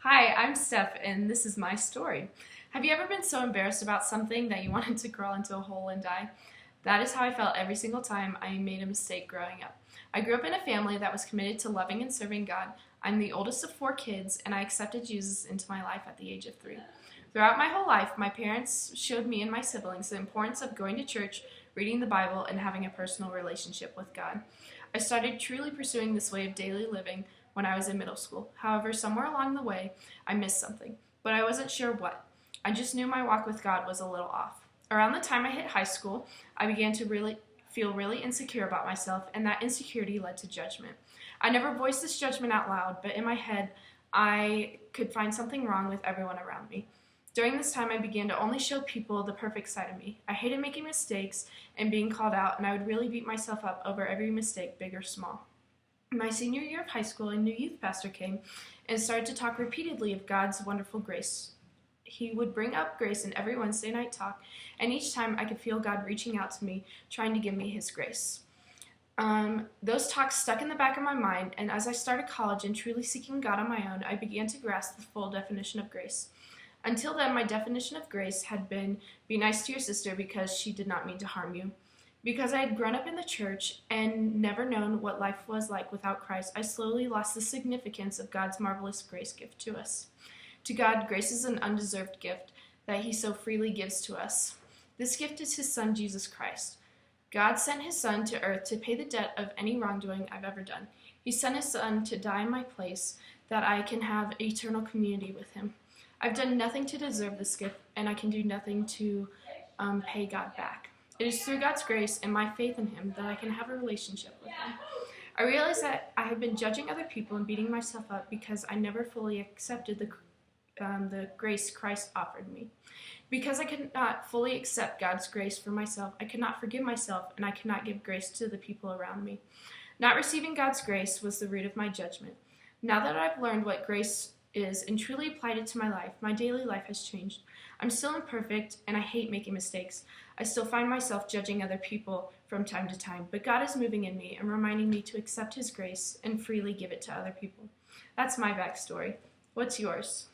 Hi, I'm Steph, and this is my story. Have you ever been so embarrassed about something that you wanted to crawl into a hole and die? That is how I felt every single time I made a mistake growing up. I grew up in a family that was committed to loving and serving God. I'm the oldest of 4 kids, and I accepted Jesus into my life at the age of 3. Throughout my whole life, my parents showed me and my siblings the importance of going to church, reading the Bible, and having a personal relationship with God. I started truly pursuing this way of daily living when I was in middle school. However, somewhere along the way, I missed something, but I wasn't sure what. I just knew my walk with God was a little off. Around the time I hit high school, I began to feel really insecure about myself, and that insecurity led to judgment. I never voiced this judgment out loud, but in my head, I could find something wrong with everyone around me. During this time, I began to only show people the perfect side of me. I hated making mistakes and being called out, and I would really beat myself up over every mistake, big or small. My senior year of high school, a new youth pastor came and started to talk repeatedly of God's wonderful grace. He would bring up grace in every Wednesday night talk, and each time I could feel God reaching out to me, trying to give me his grace. Those talks stuck in the back of my mind, and as I started college and truly seeking God on my own, I began to grasp the full definition of grace. Until then, my definition of grace had been, be nice to your sister because she did not mean to harm you. Because I had grown up in the church and never known what life was like without Christ, I slowly lost the significance of God's marvelous grace gift to us. To God, grace is an undeserved gift that he so freely gives to us. This gift is his Son, Jesus Christ. God sent his Son to earth to pay the debt of any wrongdoing I've ever done. He sent his Son to die in my place that I can have eternal community with him. I've done nothing to deserve this gift, and I can do nothing to pay God back. It is through God's grace and my faith in him that I can have a relationship with him. I realized that I had been judging other people and beating myself up because I never fully accepted the grace Christ offered me. Because I could not fully accept God's grace for myself, I could not forgive myself, and I could not give grace to the people around me. Not receiving God's grace was the root of my judgment. Now that I've learned what grace is and truly applied it to my life, my daily life has changed. I'm still imperfect, and I hate making mistakes. I still find myself judging other people from time to time, but God is moving in me and reminding me to accept his grace and freely give it to other people. That's my backstory. What's yours?